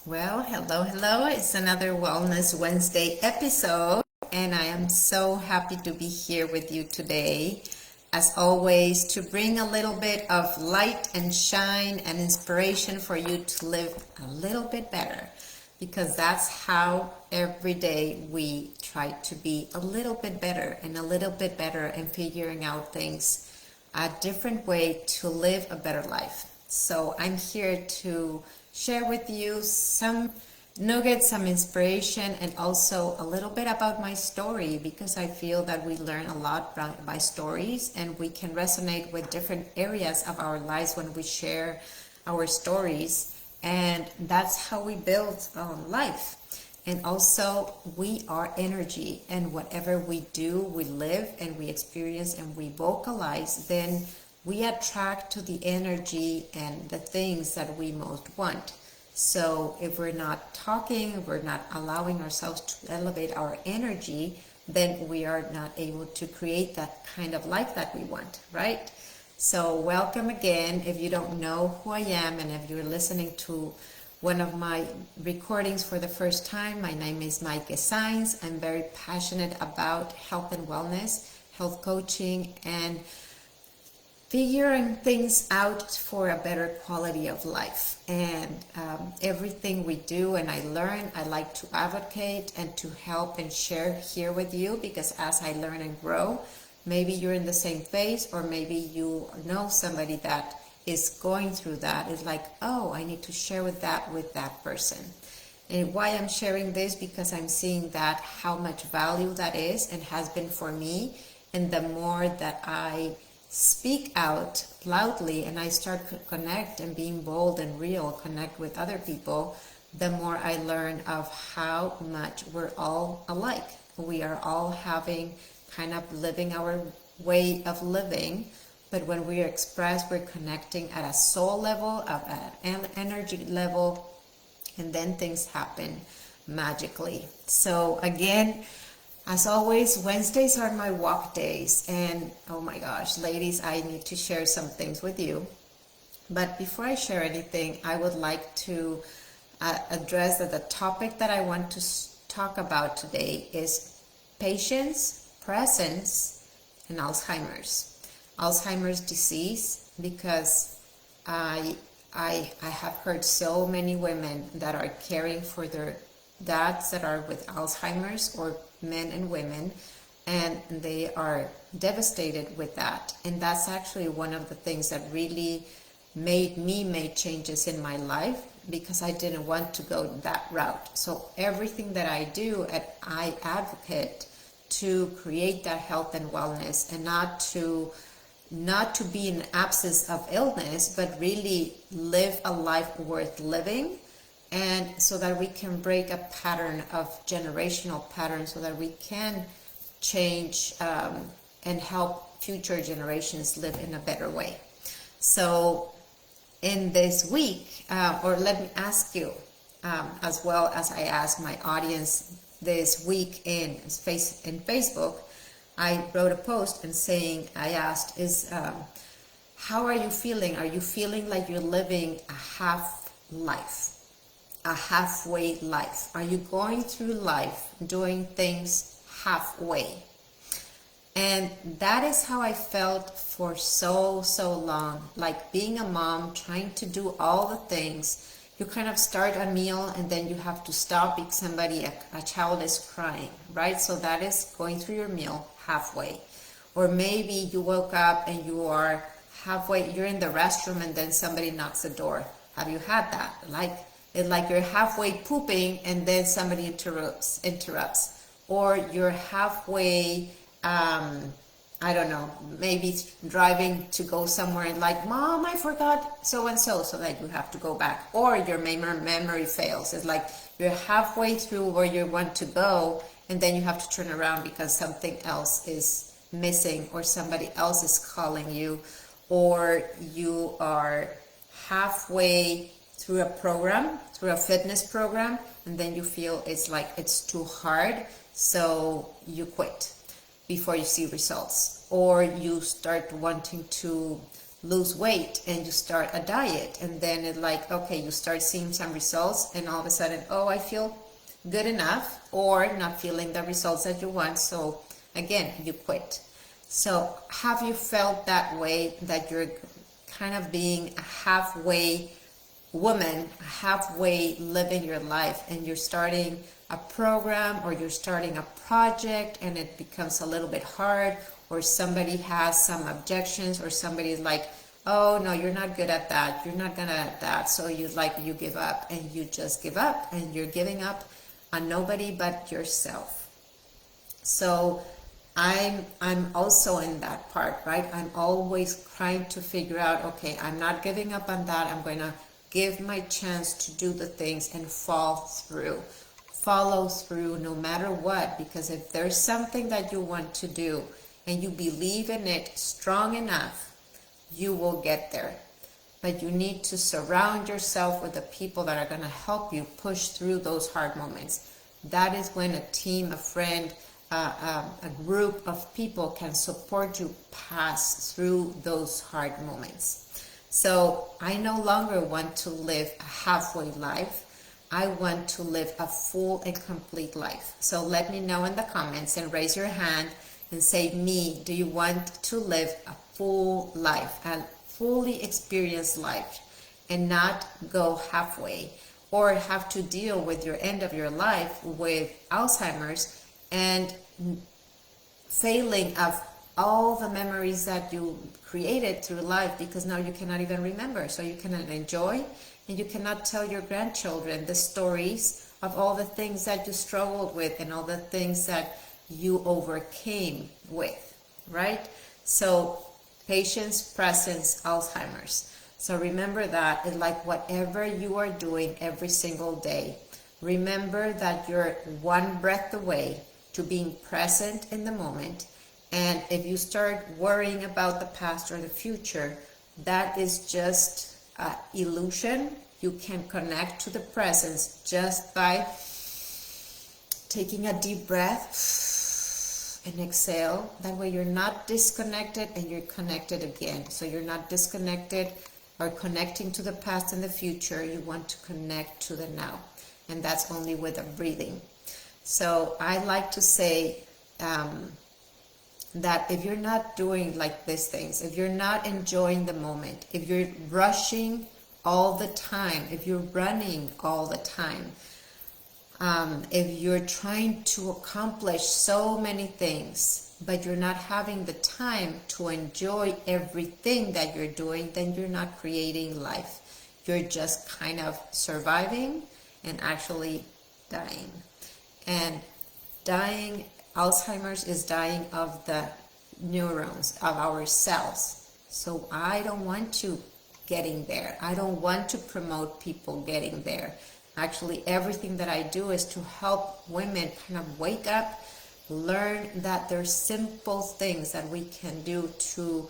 Well, hello. It's another Wellness Wednesday episode, and I am so happy to be here with you today. As always, to bring a little bit of light and shine and inspiration for you to live a little bit better, because that's how every day we try to be a little bit better and figuring out things a different way to live a better life. So I'm here to share with you some nuggets, some inspiration, and also a little bit about my story, because I feel that we learn a lot by stories, and we can resonate with different areas of our lives when we share our stories, and that's how we build life. And also, we are energy, and whatever we do, we live and we experience and we vocalize, then we attract to the energy and the things that we most want. So if we're not talking, we're not allowing ourselves to elevate our energy, then we are not able to create that kind of life that we want, right? So welcome again. If you don't know who I am, and if you're listening to one of my recordings for the first time, my name is Maaike Saenz. I'm very passionate about health and wellness, health coaching, and figuring things out for a better quality of life. And everything we do and I learn, I like to advocate and to help and share here with you, because as I learn and grow, maybe you're in the same phase, or maybe you know somebody that is going through that. It's like, oh, I need to share with that person. And why I'm sharing this, because I'm seeing that how much value that is and has been for me. And the more that I speak out loudly and I start to connect and being bold and real, connect with other people, the more I learn of how much we're all alike. We are all having kind of living our way of living, but when we express, we're connecting at a soul level, at an energy level, and then things happen magically. So again, as always, Wednesdays are my walk days, and oh my gosh, ladies, I need to share some things with you. But before I share anything, I would like to address that the topic that I want to talk about today is patience, presence, and Alzheimer's disease, because I have heard so many women that are caring for their dads that are with Alzheimer's, or men and women, and they are devastated with that. And that's actually one of the things that really made me make changes in my life, because I didn't want to go that route. So everything that I do, I advocate to create that health and wellness, and not to be in absence of illness, but really live a life worth living. And so that we can break a pattern of generational patterns, so that we can change and help future generations live in a better way. So in this week, or let me ask you, as well as I asked my audience this week in Facebook, I wrote a post and saying, I asked, how are you feeling? Are you feeling like you're living a half life? A halfway life? Are you going through life doing things halfway? And that is how I felt for so long. Like being a mom, trying to do all the things. You kind of start a meal and then you have to stop because a child is crying, right? So that is going through your meal halfway. Or maybe you woke up and you are halfway, you're in the restroom and then somebody knocks the door. Have you had that? It's like you're halfway pooping and then somebody interrupts. Or you're halfway, I don't know, maybe driving to go somewhere and like, Mom, I forgot so-and-so, so that you have to go back. Or your memory fails. It's like you're halfway through where you want to go, and then you have to turn around because something else is missing, or somebody else is calling you, or you are halfway through a fitness program, and then you feel it's like it's too hard, so you quit before you see results. Or you start wanting to lose weight and you start a diet, and then it's like, okay, you start seeing some results, and all of a sudden, oh, I feel good enough, or not feeling the results that you want, so again, you quit. So have you felt that way, that you're kind of being a halfway woman, halfway living your life, and you're starting a program or you're starting a project and it becomes a little bit hard, or somebody has some objections, or somebody's like, oh no, you're not good at that, you're not gonna at that, so you give up, and you just give up, and you're giving up on nobody but yourself. So I'm also in that part, right? I'm always trying to figure out, okay, I'm not giving up on that, I'm going to give my chance to do the things and follow through no matter what, because if there's something that you want to do and you believe in it strong enough, you will get there. But you need to surround yourself with the people that are going to help you push through those hard moments. That is when a team, a friend, a group of people can support you pass through those hard moments. So I no longer want to live a halfway life. I want to live a full and complete life. So let me know in the comments and raise your hand and say, me, do you want to live a full life, a fully experienced life, and not go halfway, or have to deal with your end of your life with Alzheimer's and failing of all the memories that you created through life, because now you cannot even remember, so you cannot enjoy, and you cannot tell your grandchildren the stories of all the things that you struggled with and all the things that you overcame with, right? So patience, presence, Alzheimer's. So remember that, it's like whatever you are doing every single day, remember that you're one breath away to being present in the moment. And if you start worrying about the past or the future, that is just an illusion. You can connect to the presence just by taking a deep breath and exhale. That way you're not disconnected and you're connected again. So you're not disconnected or connecting to the past and the future. You want to connect to the now. And that's only with a breathing. So I like to say, that if you're not doing like these things, if you're not enjoying the moment, if you're rushing all the time, if you're running all the time, if you're trying to accomplish so many things, but you're not having the time to enjoy everything that you're doing, then you're not creating life. You're just kind of surviving and actually dying. And dying, Alzheimer's is dying of the neurons, of our cells. So I don't want you getting there. I don't want to promote people getting there. Actually, everything that I do is to help women kind of wake up, learn that there's simple things that we can do to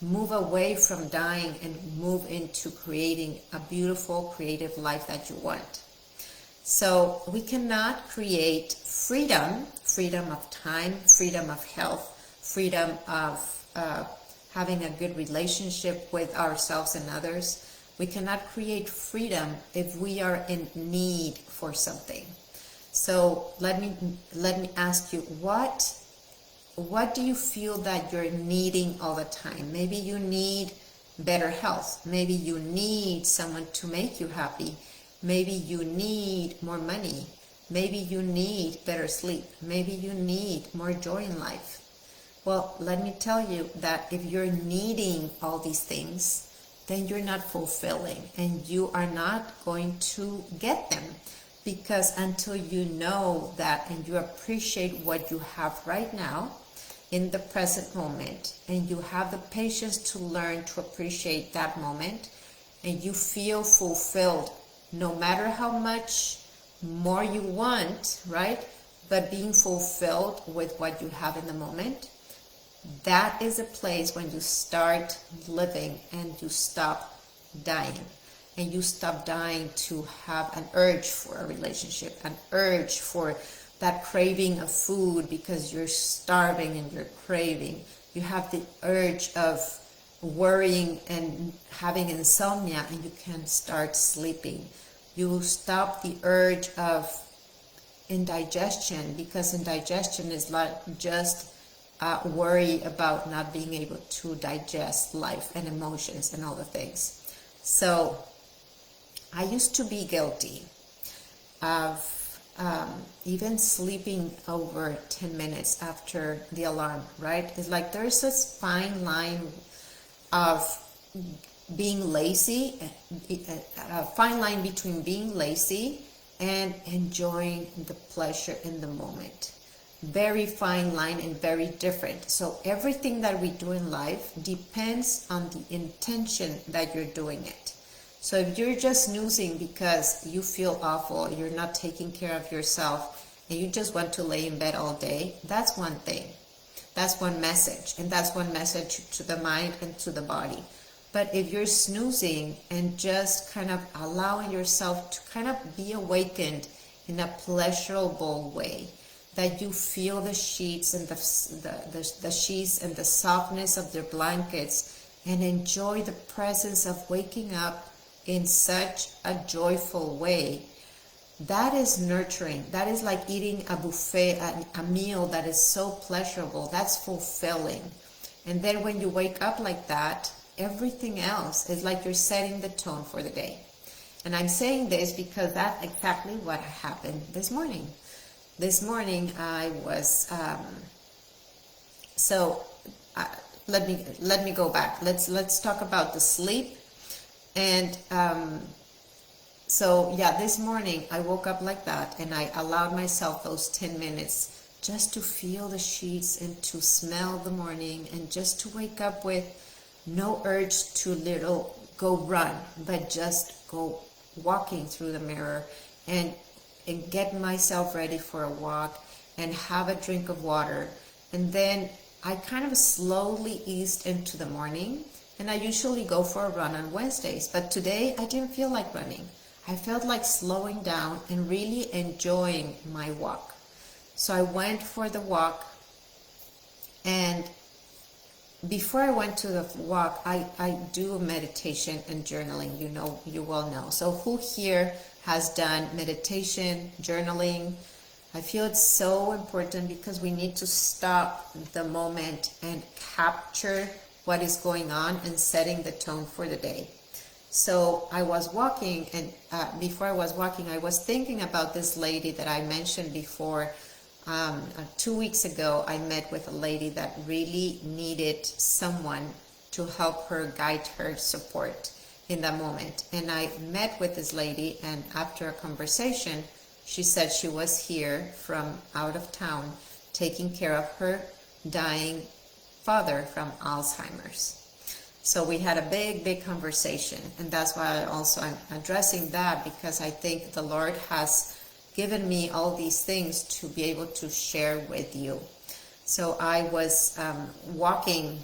move away from dying and move into creating a beautiful, creative life that you want. So we cannot create freedom of time, freedom of health, freedom of having a good relationship with ourselves and others. We cannot create freedom if we are in need for something. So let me ask you, what do you feel that you're needing all the time? Maybe you need better health. Maybe you need someone to make you happy. Maybe you need more money. Maybe you need better sleep. Maybe you need more joy in life. Well, let me tell you that if you're needing all these things, then you're not fulfilling and you are not going to get them, because until you know that and you appreciate what you have right now in the present moment, and you have the patience to learn to appreciate that moment, and you feel fulfilled no matter how much more you want, right? But being fulfilled with what you have in the moment, that is a place when you start living and you stop dying. And you stop dying to have an urge for a relationship, an urge for that craving of food because you're starving and you're craving. You have the urge of worrying and having insomnia, and you can start sleeping. You stop the urge of indigestion, because indigestion is like just worry about not being able to digest life and emotions and all the things. So I used to be guilty of even sleeping over 10 minutes after the alarm, right? It's like there's this fine line of being lazy, a fine line between being lazy and enjoying the pleasure in the moment. Very fine line and very different. So everything that we do in life depends on the intention that you're doing it. So if you're just snoozing because you feel awful, you're not taking care of yourself, and you just want to lay in bed all day, that's one thing. That's one message, and that's one message to the mind and to the body. But if you're snoozing and just kind of allowing yourself to kind of be awakened in a pleasurable way, that you feel the sheets and the sheets and the softness of their blankets, and enjoy the presence of waking up in such a joyful way, that is nurturing. That is like eating a buffet, a meal that is so pleasurable. That's fulfilling. And then when you wake up like that, everything else is like you're setting the tone for the day. And I'm saying this because that's exactly what happened this morning. This morning I was let me go back. Let's talk about the sleep. And so yeah, this morning I woke up like that, and I allowed myself those 10 minutes just to feel the sheets and to smell the morning, and just to wake up with no urge to go run, but just go walking through the mirror and get myself ready for a walk and have a drink of water. And then I kind of slowly eased into the morning. And I usually go for a run on Wednesdays, but today I didn't feel like running. I felt like slowing down and really enjoying my walk. So I went for the walk, and before I went to the walk, I do meditation and journaling, you all know. So who here has done meditation, journaling? I feel it's so important because we need to stop the moment and capture what is going on and setting the tone for the day. So I was walking, and before I was walking, I was thinking about this lady that I mentioned before. 2 weeks ago, I met with a lady that really needed someone to help her, guide her, support in that moment. And I met with this lady, and after a conversation, she said she was here from out of town taking care of her dying father from Alzheimer's. So we had a big conversation, and that's why I'm addressing that, because I think the Lord has given me all these things to be able to share with you. So I was walking,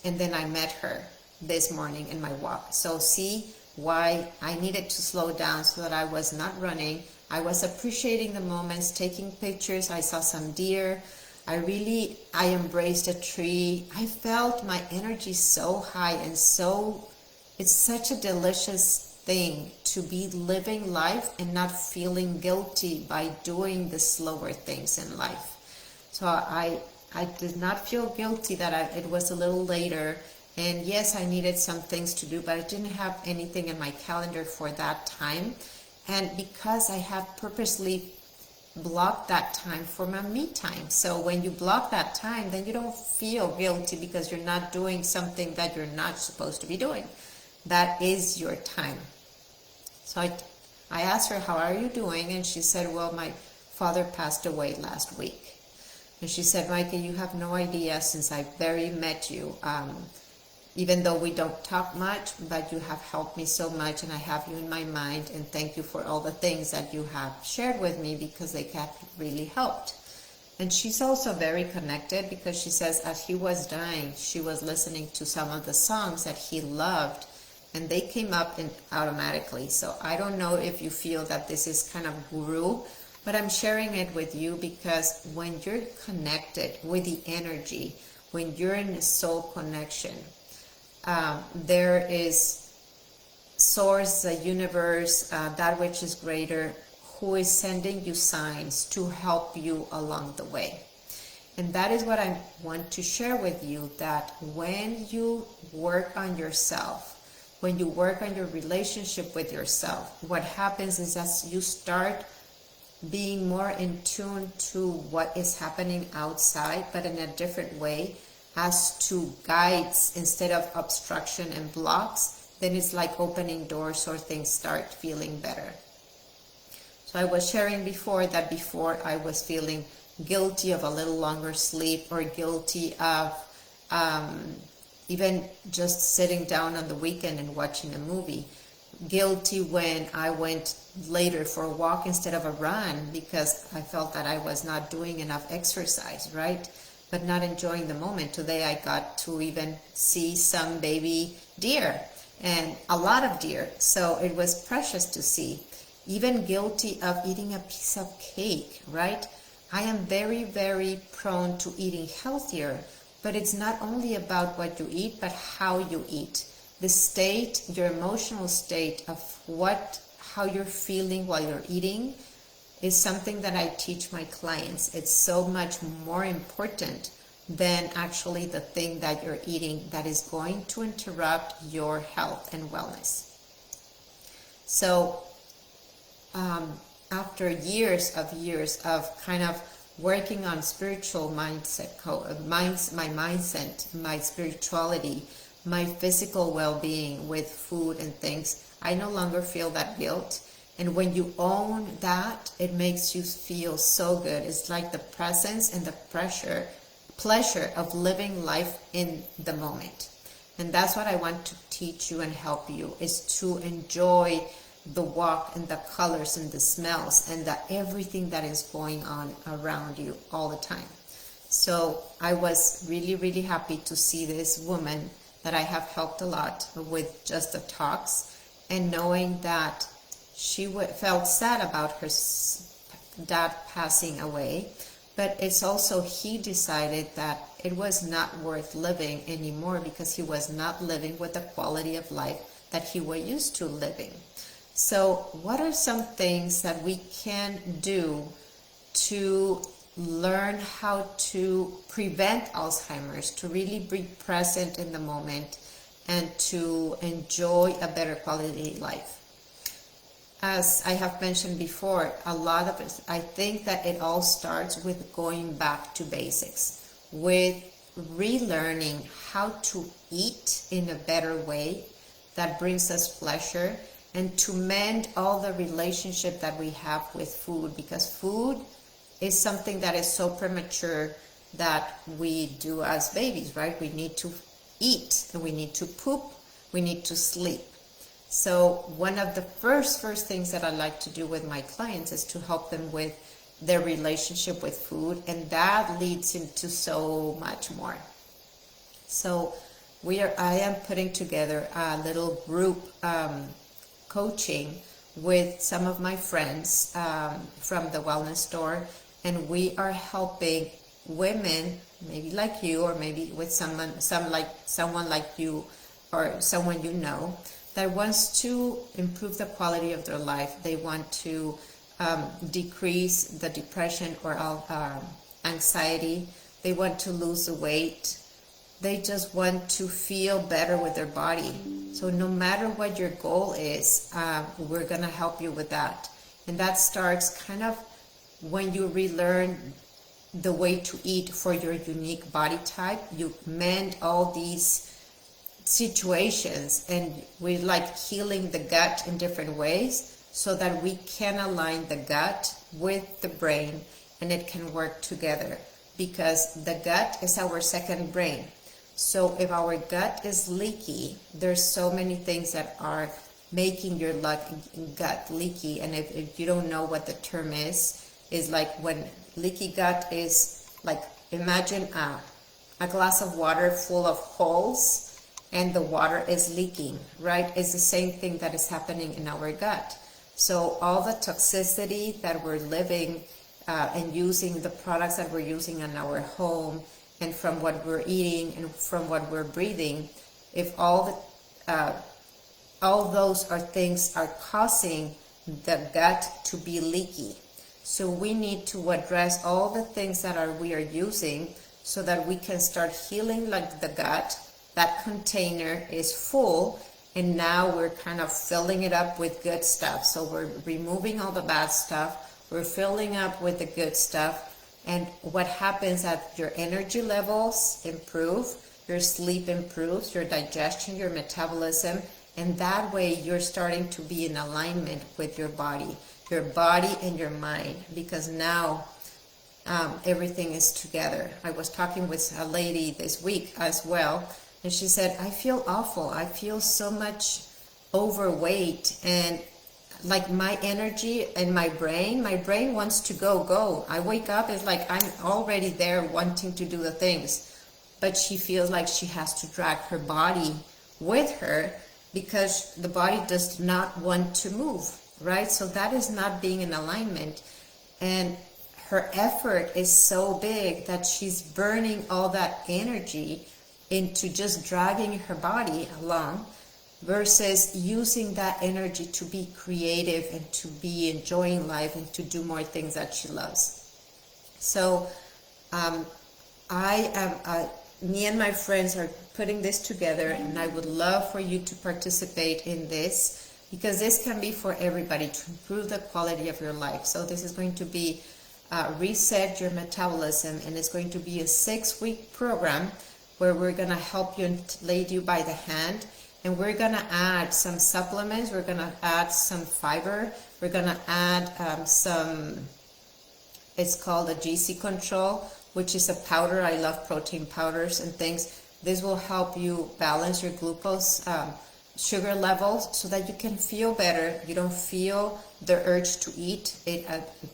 and then I met her this morning in my walk. So see why I needed to slow down, so that I was not running. I was appreciating the moments, taking pictures. I saw some deer. I embraced a tree. I felt my energy so high, and it's such a delicious thing to be living life and not feeling guilty by doing the slower things in life. So I did not feel guilty that it was a little later, and yes, I needed some things to do, but I didn't have anything in my calendar for that time. And because I have purposely block that time for my me time. So when you block that time, then you don't feel guilty because you're not doing something that you're not supposed to be doing. That is your time. So I asked her, how are you doing? And she said, well, my father passed away last week. And she said, Maaike, you have no idea, since I very met you, even though we don't talk much, but you have helped me so much, and I have you in my mind, and thank you for all the things that you have shared with me, because they have really helped. And she's also very connected, because she says as he was dying, she was listening to some of the songs that he loved, and they came up automatically. So I don't know if you feel that this is kind of guru, but I'm sharing it with you because when you're connected with the energy, when you're in a soul connection, there is source, the universe, that which is greater, who is sending you signs to help you along the way. And that is what I want to share with you, that when you work on yourself, when you work on your relationship with yourself, what happens is that you start being more in tune to what is happening outside, but in a different way, as to guides instead of obstruction and blocks. Then it's like opening doors, or things start feeling better. So I was sharing before that before I was feeling guilty of a little longer sleep, or guilty of even just sitting down on the weekend and watching a movie. Guilty when I went later for a walk instead of a run, because I felt that I was not doing enough exercise, right? But not enjoying the moment. Today I got to even see some baby deer, and a lot of deer. So it was precious to see. Even guilty of eating a piece of cake, right? I am very, very prone to eating healthier, but it's not only about what you eat, but how you eat. The state, your emotional state of how you're feeling while you're eating is something that I teach my clients. It's so much more important than actually the thing that you're eating that is going to interrupt your health and wellness. So after years of kind of working on spiritual mindset, my mindset, my spirituality, my physical well-being with food and things, I no longer feel that guilt. And when you own that, it makes you feel so good. It's like the presence and the pleasure of living life in the moment. And that's what I want to teach you and help you, is to enjoy the walk and the colors and the smells and the everything that is going on around you all the time. So I was really, really happy to see this woman that I have helped a lot with just the talks, and knowing that she felt sad about her dad passing away, but it's also he decided that it was not worth living anymore, because he was not living with the quality of life that he was used to living. So what are some things that we can do to learn how to prevent Alzheimer's, to really be present in the moment, and to enjoy a better quality life? As I have mentioned before, a lot of it, I think that it all starts with going back to basics, with relearning how to eat in a better way that brings us pleasure, and to mend all the relationship that we have with food, because food is something that is so premature that we do as babies, right? We need to eat, and we need to poop, we need to sleep. So one of the first things that I like to do with my clients is to help them with their relationship with food, and that leads into so much more. So I am putting together a little group coaching with some of my friends from the wellness store, and we are helping women, maybe like you, or maybe with someone like you, or someone you know, that wants to improve the quality of their life. They want to decrease the depression or anxiety. They want to lose the weight. They just want to feel better with their body. So no matter what your goal is, we're gonna help you with that. And that starts kind of when you relearn the way to eat for your unique body type. You mend all these situations, and we like healing the gut in different ways, so that we can align the gut with the brain, and it can work together, because the gut is our second brain. So if our gut is leaky, there's so many things that are making your gut leaky. And if you don't know what the term is like when leaky gut is like, imagine a glass of water full of holes and the water is leaking, right? It's the same thing that is happening in our gut. So all the toxicity that we're living and using, the products that we're using in our home, and from what we're eating and from what we're breathing, if all those things are causing the gut to be leaky. So we need to address all the things that we are using so that we can start healing like the gut. That container is full, and now we're kind of filling it up with good stuff. So we're removing all the bad stuff, we're filling up with the good stuff. And what happens is that your energy levels improve, your sleep improves, your digestion, your metabolism, and that way you're starting to be in alignment with your body and your mind, because now everything is together. I was talking with a lady this week as well, and she said, I feel awful. I feel so much overweight, and like my energy and my brain wants to go. I wake up, it's like I'm already there wanting to do the things, but she feels like she has to drag her body with her because the body does not want to move, right? So that is not being in alignment, and her effort is so big that she's burning all that energy into just dragging her body along, versus using that energy to be creative and to be enjoying life and to do more things that she loves. So me and my friends are putting this together, and I would love for you to participate in this, because this can be for everybody to improve the quality of your life. So this is going to be reset your metabolism, and it's going to be a 6-week program where we're going to help you and lead you by the hand. And we're going to add some supplements, we're going to add some fiber, we're going to add it's called a GC Control, which is a powder. I love protein powders and things. This will help you balance your glucose sugar levels so that you can feel better. You don't feel the urge to eat. It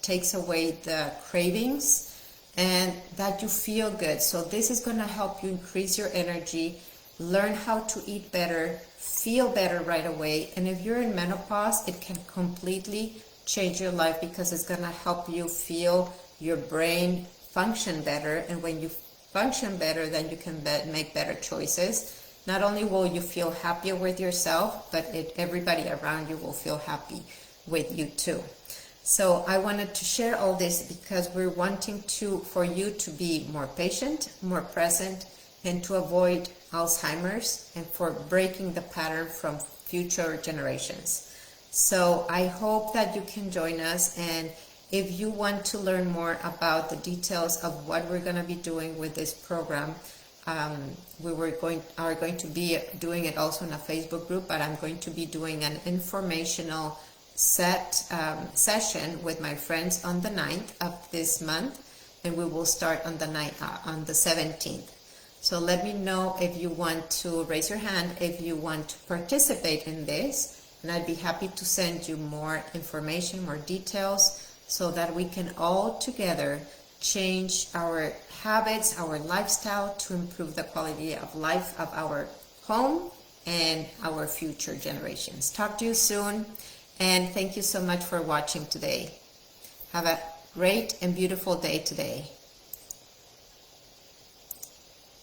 takes away the cravings, and that you feel good. So this is going to help you increase your energy, learn how to eat better, feel better right away. And if you're in menopause, it can completely change your life, because it's going to help you feel your brain function better. And when you function better, then you can make better choices. Not only will you feel happier with yourself, but everybody around you will feel happy with you too. So I wanted to share all this because we're wanting for you to be more patient, more present, and to avoid Alzheimer's, and for breaking the pattern from future generations. So I hope that you can join us, and if you want to learn more about the details of what we're going to be doing with this program, we are going to be doing it also in a Facebook group, but I'm going to be doing an informational session with my friends on the 9th of this month, and we will start on the 17th. So let me know if you want to raise your hand, if you want to participate in this, and I'd be happy to send you more information, more details, so that we can all together change our habits, our lifestyle, to improve the quality of life of our home and our future generations. Talk to you soon, and thank you so much for watching today. Have a great and beautiful day today.